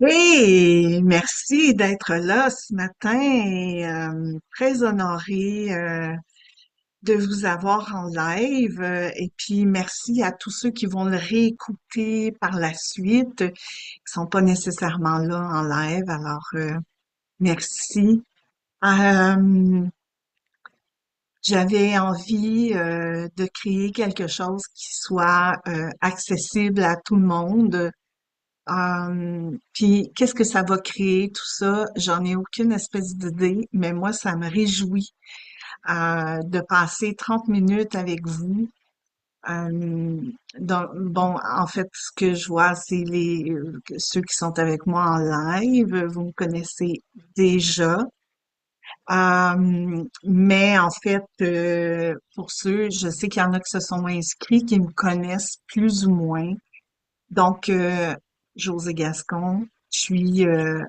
Oui, merci d'être là ce matin et très honorée de vous avoir en live. Et puis merci à tous ceux qui vont le réécouter par la suite, qui sont pas nécessairement là en live. Alors merci. Euh, J'avais envie de créer quelque chose qui soit accessible à tout le monde. Puis qu'est-ce que ça va créer tout ça? J'en ai aucune espèce d'idée, mais moi, ça me réjouit de passer 30 minutes avec vous. Bon, en fait, ce que je vois, c'est ceux qui sont avec moi en live. Vous me connaissez déjà. Mais en fait, pour ceux, je sais qu'il y en a qui se sont inscrits, qui me connaissent plus ou moins. Donc, José Gascon, je suis,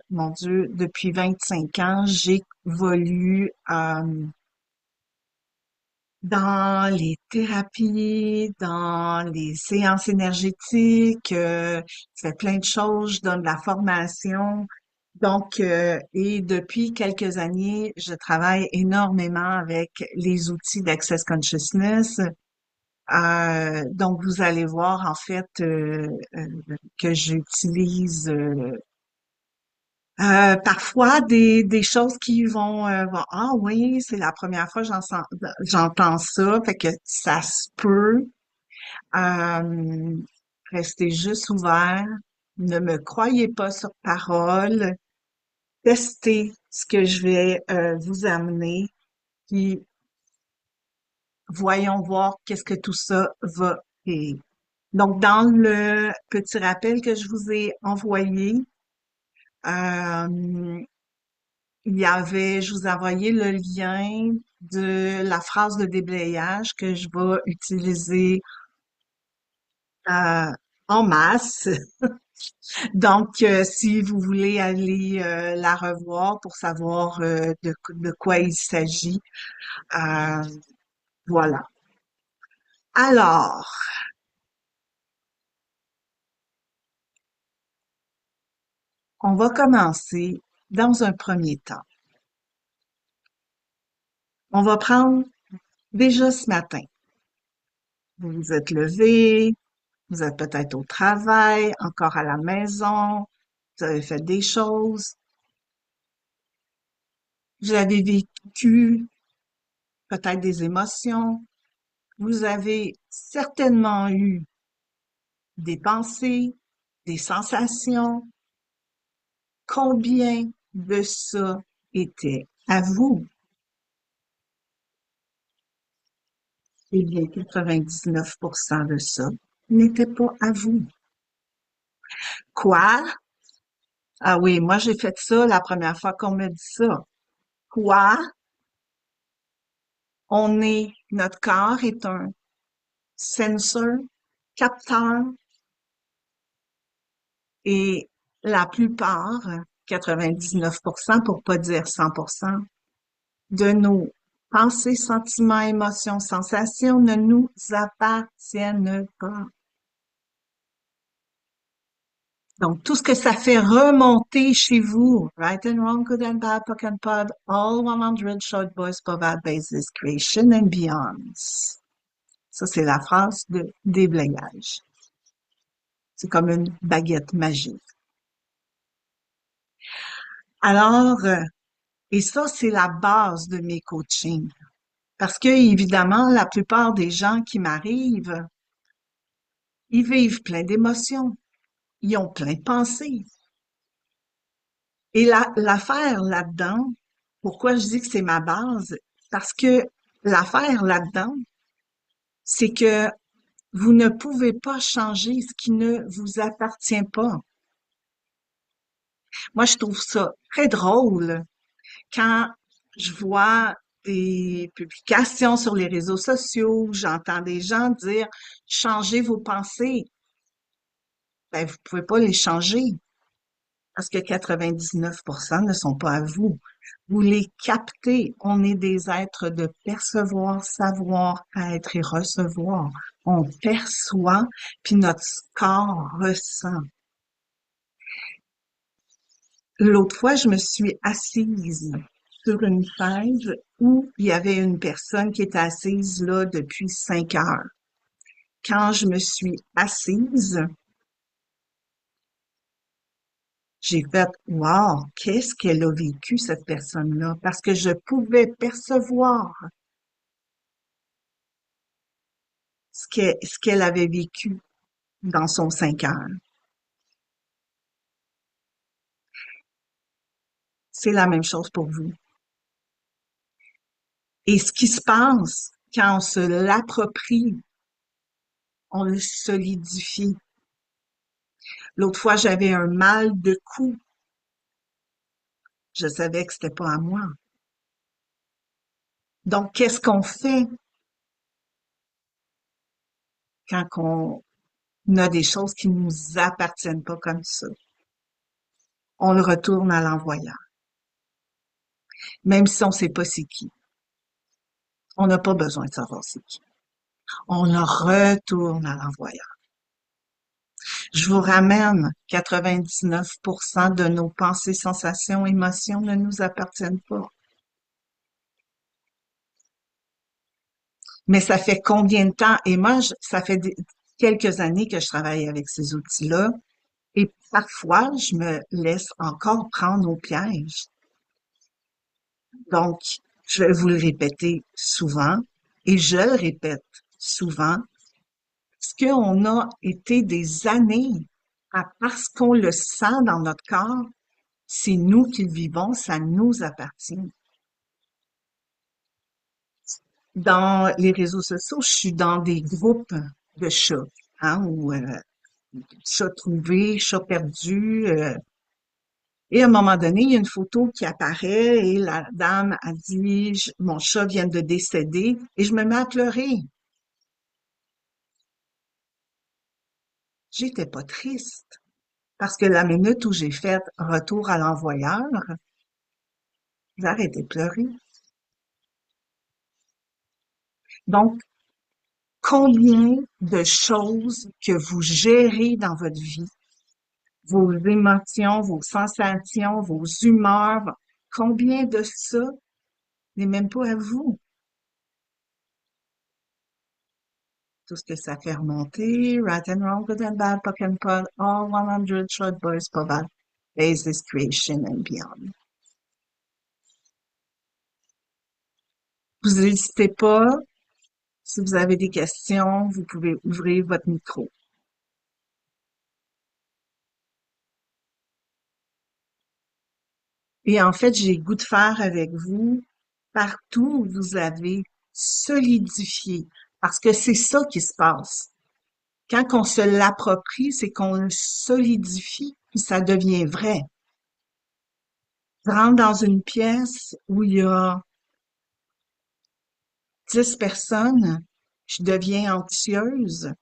mon Dieu, depuis 25 ans, j'évolue dans les thérapies, dans les séances énergétiques, je fais plein de choses, je donne de la formation. Donc, et depuis quelques années, je travaille énormément avec les outils d'Access Consciousness. Donc, vous allez voir en fait euh, que j'utilise parfois des choses qui ah oui, c'est la première fois que j'entends ça, fait que ça se peut. Euh, Restez juste ouvert, ne me croyez pas sur parole, testez ce que je vais vous amener, puis voyons voir qu'est-ce que tout ça va créer. Donc, dans le petit rappel que je vous ai envoyé, euh, je vous ai envoyé le lien de la phrase de déblayage que je vais utiliser euh, en masse. Donc, si vous voulez aller la revoir pour savoir de quoi il s'agit, euh, voilà. Alors, on va commencer dans un premier temps. On va prendre déjà ce matin. Vous vous êtes levé, vous êtes peut-être au travail, encore à la maison, vous avez fait des choses, vous avez vécu peut-être des émotions, vous avez certainement eu des pensées, des sensations. Combien de ça était à vous? Eh bien, 99% de ça n'était pas à vous. Quoi? Ah oui, moi j'ai fait ça la première fois qu'on me dit ça. Quoi? Notre corps est un sensor, capteur, et la plupart, 99% pour pas dire 100%, de nos pensées, sentiments, émotions, sensations ne nous appartiennent pas. Donc, tout ce que ça fait remonter chez vous, right and wrong, good and bad, POC and POD, all 100 short boys, provide basis, creation and beyonds. Ça, c'est la phrase de déblayage. C'est comme une baguette magique. Alors, et ça, c'est la base de mes coachings. Parce que, évidemment, la plupart des gens qui m'arrivent, ils vivent plein d'émotions. Ils ont plein de pensées. Et l'affaire là-dedans, pourquoi je dis que c'est ma base? Parce que l'affaire là-dedans, c'est que vous ne pouvez pas changer ce qui ne vous appartient pas. Moi, je trouve ça très drôle quand je vois des publications sur les réseaux sociaux, j'entends des gens dire changez vos pensées. Ben, vous pouvez pas les changer parce que 99% ne sont pas à vous. Vous les captez. On est des êtres de percevoir, savoir, être et recevoir. On perçoit, puis notre corps ressent. L'autre fois, je me suis assise sur une chaise où il y avait une personne qui était assise là depuis 5 heures. Quand je me suis assise, j'ai fait, wow, qu'est-ce qu'elle a vécu, cette personne-là? Parce que je pouvais percevoir ce qu'elle avait vécu dans son 5 heures. C'est la même chose pour vous. Et ce qui se passe quand on se l'approprie, on le solidifie. L'autre fois, j'avais un mal de cou. Je savais que c'était pas à moi. Donc, qu'est-ce qu'on fait quand on a des choses qui nous appartiennent pas comme ça? On le retourne à l'envoyeur, même si on sait pas c'est qui. On n'a pas besoin de savoir c'est qui. On le retourne à l'envoyeur. Je vous ramène 99% de nos pensées, sensations, émotions ne nous appartiennent pas. Mais ça fait combien de temps? Et moi, ça fait quelques années que je travaille avec ces outils-là. Et parfois, je me laisse encore prendre au piège. Donc, je vais vous le répéter souvent, et je le répète souvent, parce qu'on a été des années parce qu'on le sent dans notre corps, c'est nous qui le vivons, ça nous appartient. Dans les réseaux sociaux, je suis dans des groupes de chats, hein, ou chat trouvé, chat perdu. Et à un moment donné, il y a une photo qui apparaît et la dame a dit, mon chat vient de décéder, et je me mets à pleurer. J'étais pas triste parce que la minute où j'ai fait retour à l'envoyeur, j'ai arrêté de pleurer. Donc, combien de choses que vous gérez dans votre vie, vos émotions, vos sensations, vos humeurs, combien de ça n'est même pas à vous? Tout ce que ça fait remonter, right and wrong, good and bad, puck and putt, all 100 short boys, provide basis, creation and beyond. Vous n'hésitez pas. Si vous avez des questions, vous pouvez ouvrir votre micro. Et en fait, j'ai le goût de faire avec vous partout où vous avez solidifié. Parce que c'est ça qui se passe. Quand on se l'approprie, c'est qu'on le solidifie, puis ça devient vrai. Je rentre dans une pièce où il y a 10 personnes, je deviens anxieuse.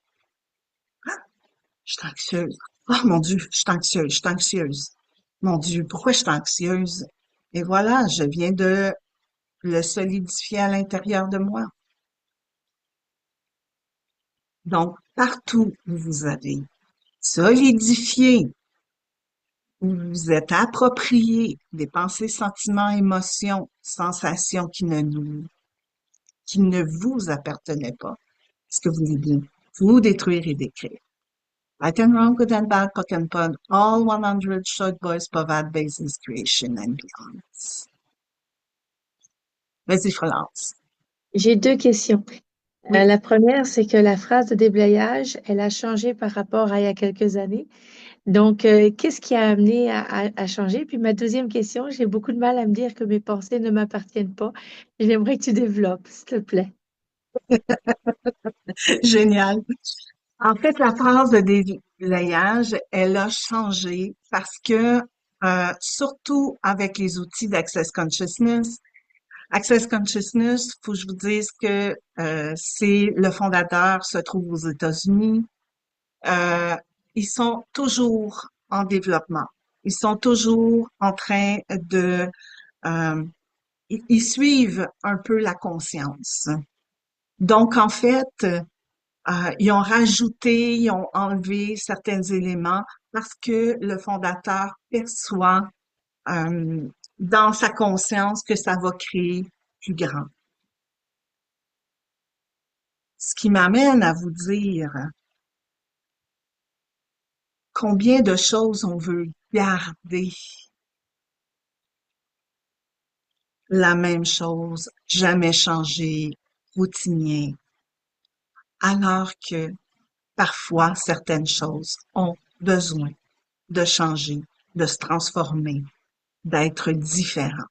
Je suis anxieuse. Oh mon Dieu, je suis anxieuse, je suis anxieuse. Mon Dieu, pourquoi je suis anxieuse? Et voilà, je viens de le solidifier à l'intérieur de moi. Donc, partout où vous avez solidifié, où vous vous êtes approprié des pensées, sentiments, émotions, sensations qui ne vous appartenaient pas, est-ce que vous voulez bien vous détruire et décrire? Right and wrong, good and bad, puck and pun, all 100 short boys provide basis, creation and beyond. Vas-y, Florence. J'ai deux questions. Oui. La première, c'est que la phrase de déblayage, elle a changé par rapport à il y a quelques années. Donc, qu'est-ce qui a amené à changer? Puis ma deuxième question, j'ai beaucoup de mal à me dire que mes pensées ne m'appartiennent pas. J'aimerais que tu développes, s'il te plaît. Génial. En fait, la phrase de délayage, elle a changé parce que, surtout avec les outils d'Access Consciousness, Access Consciousness, faut que je vous dise que c'est le fondateur se trouve aux États-Unis. Euh, Ils sont toujours en développement. Ils sont toujours en train de, euh, ils suivent un peu la conscience. Donc, en fait, ils ont rajouté, ils ont enlevé certains éléments parce que le fondateur perçoit euh, dans sa conscience que ça va créer plus grand. Ce qui m'amène à vous dire combien de choses on veut garder la même chose, jamais changer, routinier, alors que parfois certaines choses ont besoin de changer, de se transformer, d'être différents.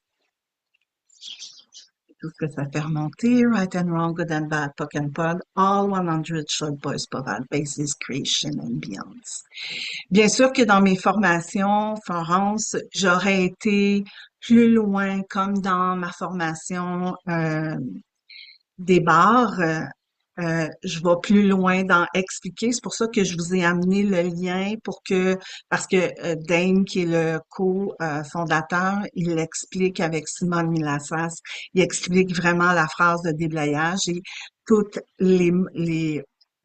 Tout ce que ça fait remonter, right and wrong, good and bad, POC and POD, all 100 short boys provide basis, creation and beyond. Bien sûr que dans mes formations, Florence, j'aurais été plus loin, comme dans ma formation des bars. Je vais plus loin dans expliquer. C'est pour ça que je vous ai amené le lien parce que Dane, qui est le co-fondateur, il l'explique avec Simone Milasas. Il explique vraiment la phrase de déblayage et toutes ben,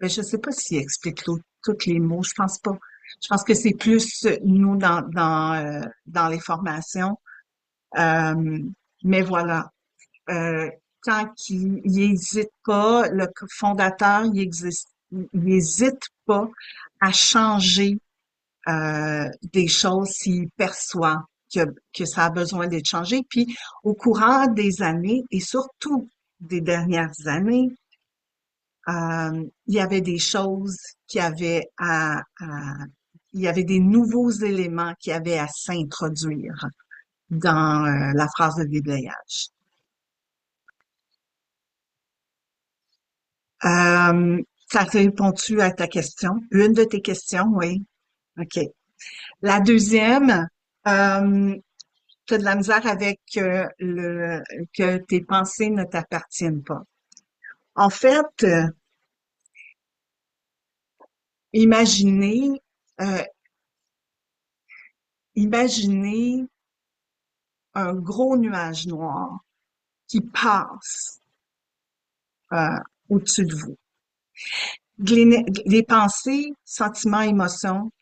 je sais pas s'il explique tous les mots. Je pense pas. Je pense que c'est plus nous dans les formations. Euh, mais voilà. Euh, Tant il hésite pas, le fondateur, il hésite pas à changer des choses s'il perçoit que ça a besoin d'être changé. Puis au courant des années et surtout des dernières années, il y avait des choses qui avaient il y avait des nouveaux éléments qui avaient à s'introduire dans la phrase de déblayage. Ça répond-tu à ta question? Une de tes questions, oui. OK. La deuxième, tu as de la misère avec que tes pensées ne t'appartiennent pas. En fait, imaginez, euh, imaginez un gros nuage noir qui passe au-dessus de vous. Les pensées, sentiments, émotions,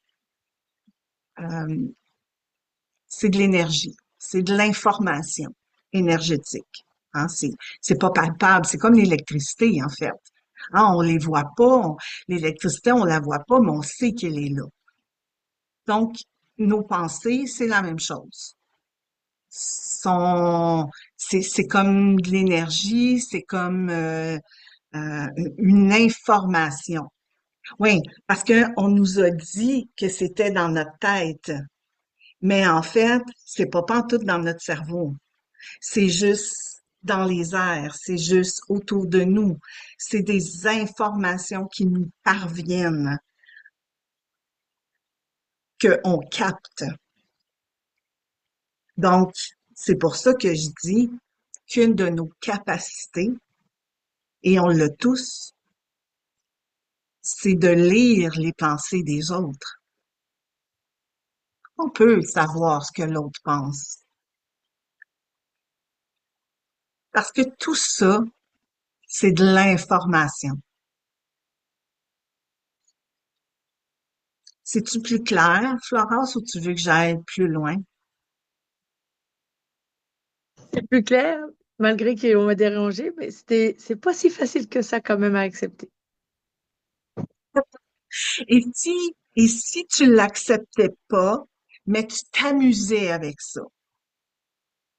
euh, c'est de l'énergie, c'est de l'information énergétique. Hein, c'est pas palpable, c'est comme l'électricité en fait. Hein, on les voit pas, l'électricité on la voit pas, mais on sait qu'elle est là. Donc nos pensées, c'est la même chose. Sont, c'est comme de l'énergie, c'est comme une information. Oui, parce que on nous a dit que c'était dans notre tête, mais en fait, c'est pas pantoute dans notre cerveau. C'est juste dans les airs, c'est juste autour de nous. C'est des informations qui nous parviennent, qu'on capte. Donc, c'est pour ça que je dis qu'une de nos capacités, et on l'a tous, c'est de lire les pensées des autres. On peut savoir ce que l'autre pense. Parce que tout ça, c'est de l'information. C'est-tu plus clair, Florence, ou tu veux que j'aille plus loin? C'est plus clair, malgré qu'on m'a dérangé, mais c'est pas si facile que ça quand même à accepter. Et si tu l'acceptais pas, mais tu t'amusais avec ça?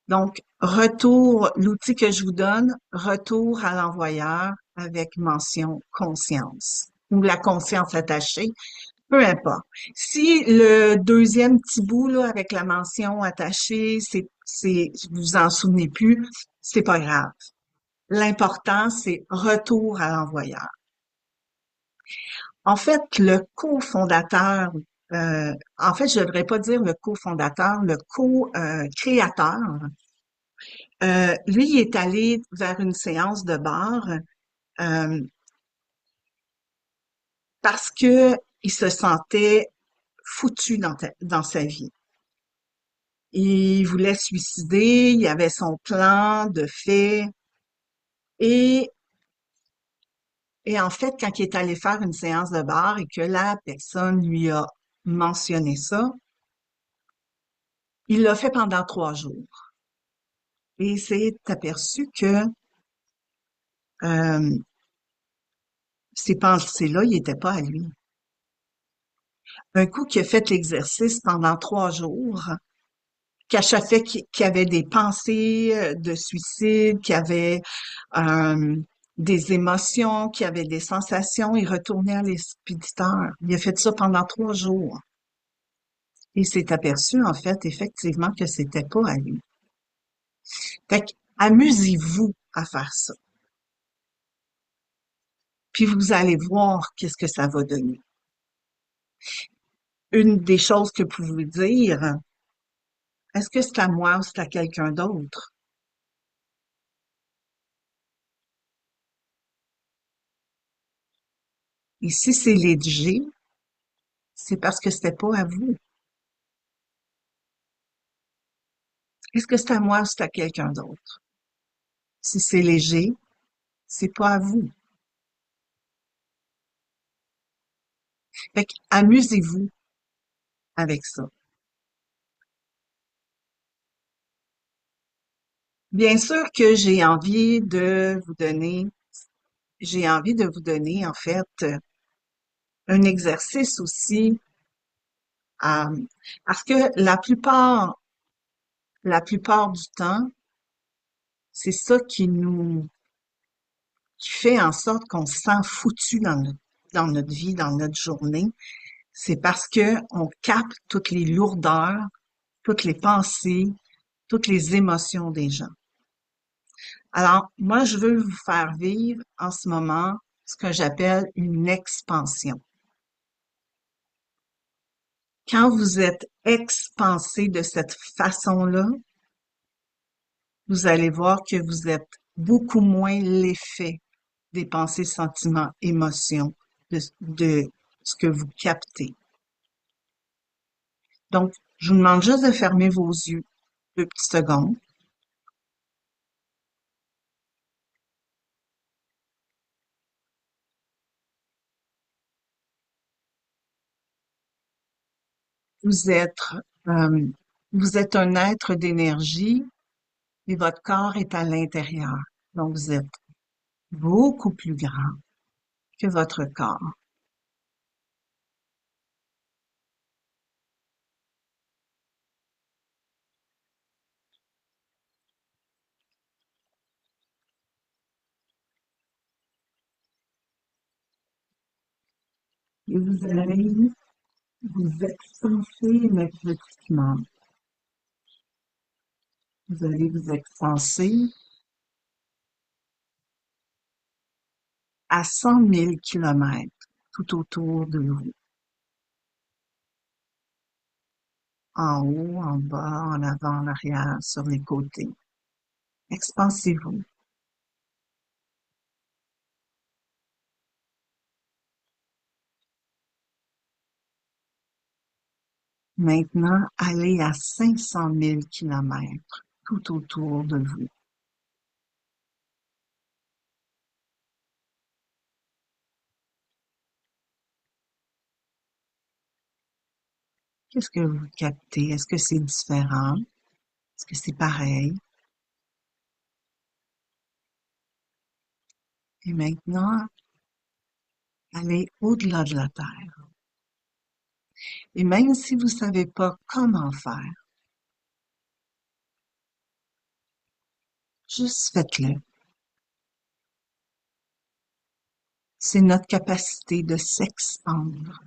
Donc, l'outil que je vous donne, retour à l'envoyeur avec mention conscience ou la conscience attachée, peu importe. Si le deuxième petit bout là avec la mention attachée, vous vous en souvenez plus, c'est pas grave. L'important, c'est retour à l'envoyeur. En fait, le cofondateur, en fait, je devrais pas dire le cofondateur, le co-créateur, lui, il est allé vers une séance de bar euh, parce que il se sentait foutu dans sa vie. Il voulait se suicider, il avait son plan de fait et et en fait, quand il est allé faire une séance de bar et que la personne lui a mentionné ça, Il l'a fait pendant 3 jours et il s'est aperçu que euh, ces pensées-là, il n'étaient pas à lui. Un coup qu'il a fait l'exercice pendant 3 jours, qu'à chaque fois qu'il y avait des pensées de suicide, qu'il y avait euh, des émotions, qu'il y avait des sensations, il retournait à l'expéditeur. Il a fait ça pendant 3 jours. Il s'est aperçu, en fait, effectivement, que c'était pas à lui. Fait que, amusez-vous à faire ça. Puis vous allez voir qu'est-ce que ça va donner. Une des choses que vous pouvez dire, est-ce que c'est à moi ou c'est à quelqu'un d'autre? Et si c'est léger, c'est parce que c'était pas à vous. Est-ce que c'est à moi ou c'est à quelqu'un d'autre? Si c'est léger, c'est pas à vous. Fait que amusez-vous avec ça. Bien sûr que j'ai envie de vous donner, en fait, un exercice aussi, euh, parce que la plupart du temps, c'est ça qui fait en sorte qu'on se sent foutu dans notre vie, dans notre journée. C'est parce que on capte toutes les lourdeurs, toutes les pensées, toutes les émotions des gens. Alors, moi, je veux vous faire vivre en ce moment ce que j'appelle une expansion. Quand vous êtes expansé de cette façon-là, vous allez voir que vous êtes beaucoup moins l'effet des pensées, sentiments, émotions, de ce que vous captez. Donc, je vous demande juste de fermer vos yeux 2 petites secondes. Vous êtes, euh, vous êtes un être d'énergie et votre corps est à l'intérieur. Donc, vous êtes beaucoup plus grand que votre corps. Et vous allez vous expanser énergétiquement. Vous allez vous expanser à 100 000 kilomètres tout autour de vous. En haut, en bas, en avant, en arrière, sur les côtés. Expansez-vous. Maintenant, allez à 500 000 kilomètres tout autour de vous. Qu'est-ce que vous captez? Est-ce que c'est différent? Est-ce que c'est pareil? Et maintenant, allez au-delà de la Terre. Et même si vous savez pas comment faire, juste faites-le. C'est notre capacité de s'expandre.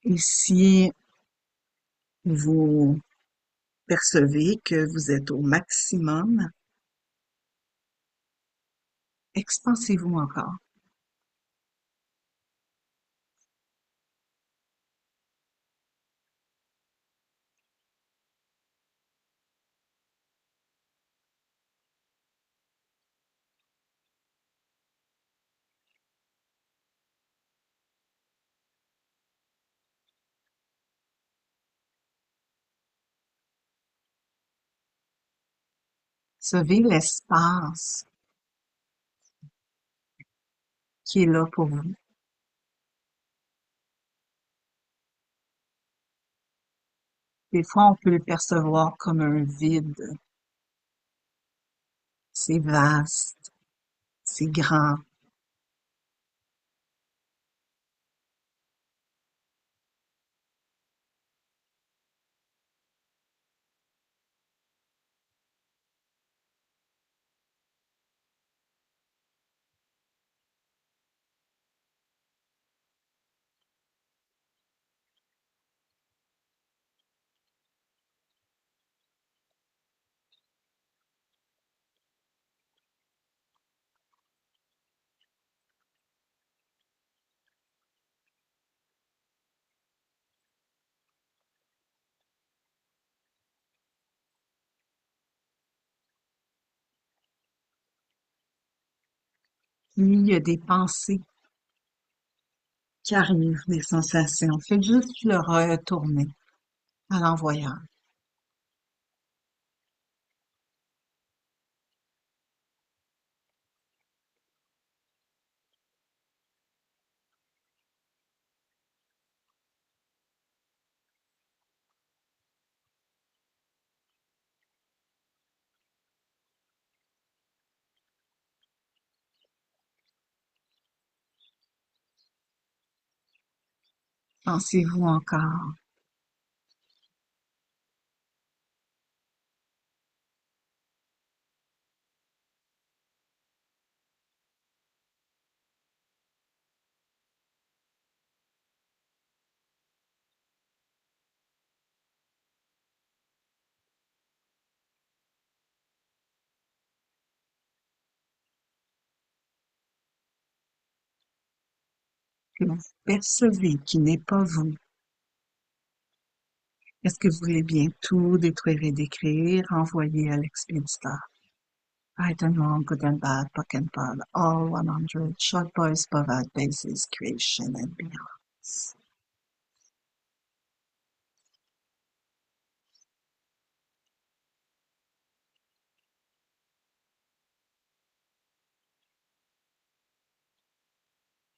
Et si vous percevez que vous êtes au maximum, expansez-vous encore. Percevez l'espace qui est là pour vous. Des fois, on peut le percevoir comme un vide. C'est vaste, c'est grand. Puis, il y a des pensées qui arrivent, des sensations. Faites juste le retourner à l'envoyeur. Pensez-vous encore? Que vous percevez qui n'est pas vous? Est-ce que vous voulez bien tout détruire et décrire, envoyer à l'expéditeur? Right and wrong, good and bad, puck and bad, all 100, short boys, bavad, bases, creation and beyond.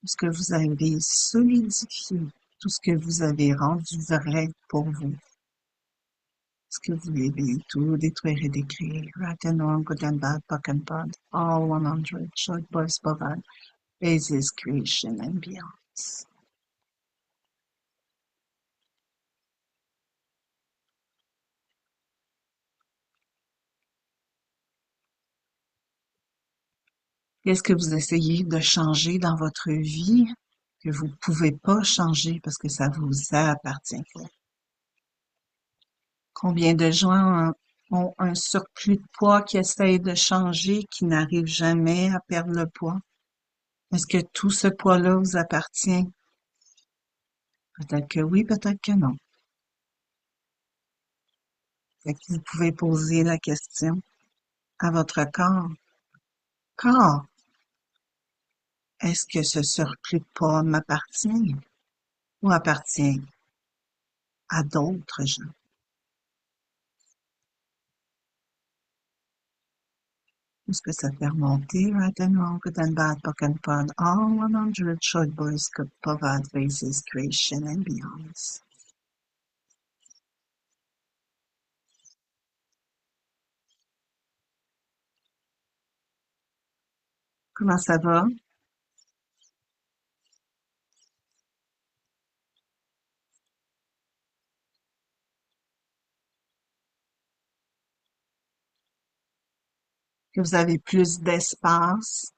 Tout ce que vous avez solidifié, tout ce que vous avez rendu vrai pour vous. Ce que vous voulez bien tout détruire et décrire. Right and wrong, good and bad, puck and bad, all 100, short boys, bavad, bases, creation and beyond. Qu'est-ce que vous essayez de changer dans votre vie que vous ne pouvez pas changer parce que ça vous appartient pas? Combien de gens ont un surplus de poids qui essayent de changer, qui n'arrivent jamais à perdre le poids? Est-ce que tout ce poids-là vous appartient? Peut-être que oui, peut-être que non. Fait que vous pouvez poser la question à votre corps. Corps, est-ce que ce surplus de poids m'appartient ou appartient à d'autres gens? Est-ce que ça fait remonter? Right and wrong, good and bad, puck and pod, all 100 short boys, good pavad, faces, creation and beyond. Comment ça va? Que vous avez plus d'espace?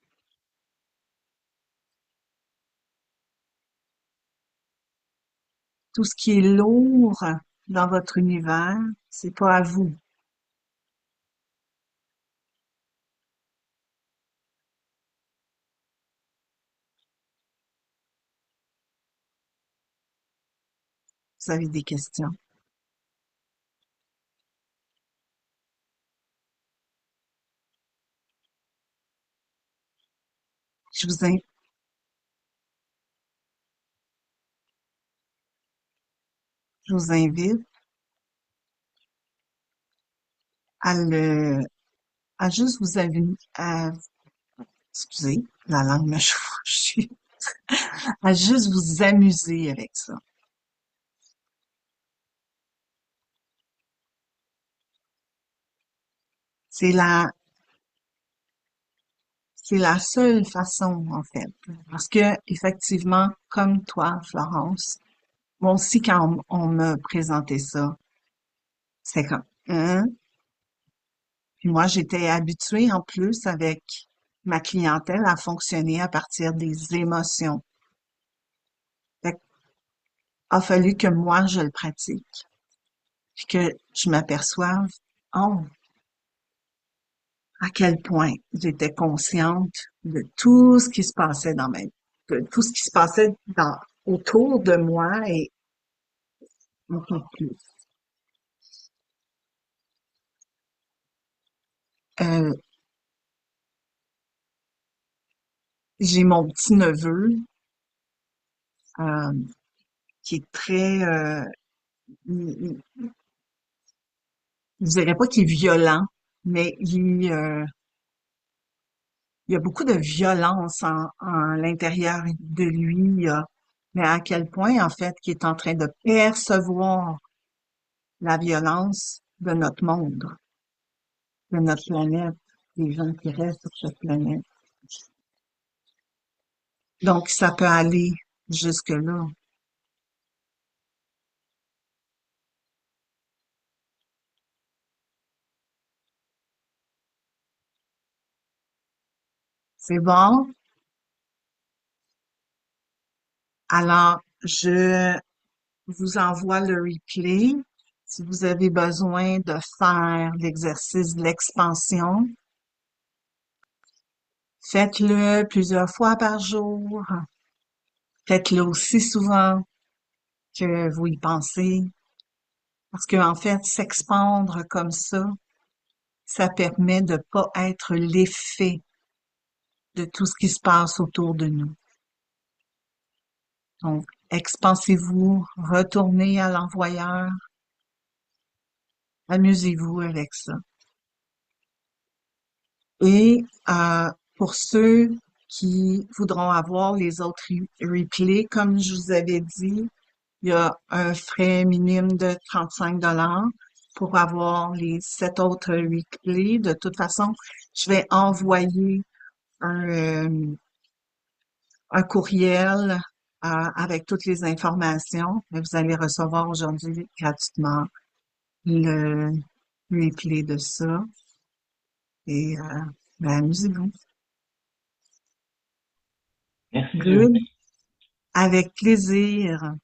Tout ce qui est lourd dans votre univers, c'est pas à vous. Vous avez des questions. Je vous, in- je vous invite à le, à juste vous amuser, excusez, la langue me change, à juste vous amuser avec ça. C'est la, c'est la seule façon, en fait. Parce que, effectivement, comme toi, Florence, moi aussi, quand on me présentait ça, c'est comme, hein? Puis moi, j'étais habituée, en plus, avec ma clientèle, à fonctionner à partir des émotions. Fait a fallu que moi, je le pratique. Puis que je m'aperçoive, oh, à quel point j'étais consciente de tout ce qui se passait dans ma vie, de tout ce qui se passait autour de moi et encore plus. Euh, j'ai mon petit neveu euh, qui est très, je dirais pas qu'il est violent, mais il y a beaucoup de violence en l'intérieur de lui, mais à quel point, en fait, qu'il est en train de percevoir la violence de notre monde, de notre planète, des gens qui restent sur cette planète. Donc, ça peut aller jusque-là. C'est bon? Alors, je vous envoie le replay. Si vous avez besoin de faire l'exercice de l'expansion, faites-le plusieurs fois par jour. Faites-le aussi souvent que vous y pensez. Parce que, en fait, s'expandre comme ça permet de pas être l'effet de tout ce qui se passe autour de nous. Donc, expansez-vous, retournez à l'envoyeur, amusez-vous avec ça. Et pour ceux qui voudront avoir les autres replays, comme je vous avais dit, il y a un frais minime de 35 $ pour avoir les 7 autres replays. De toute façon, je vais envoyer un, euh, un courriel avec toutes les informations. Mais vous allez recevoir aujourd'hui gratuitement le replay de ça. Et ben, amusez-vous. Merci, Good. Josée. Avec plaisir.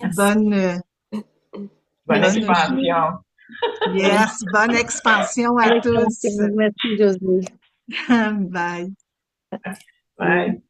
Merci. Bonne, Bonne Merci bonne, beaucoup. expansion. Bonne, yes, bonne expansion à bonne tous. expansion. Merci, José. Bye. Bye.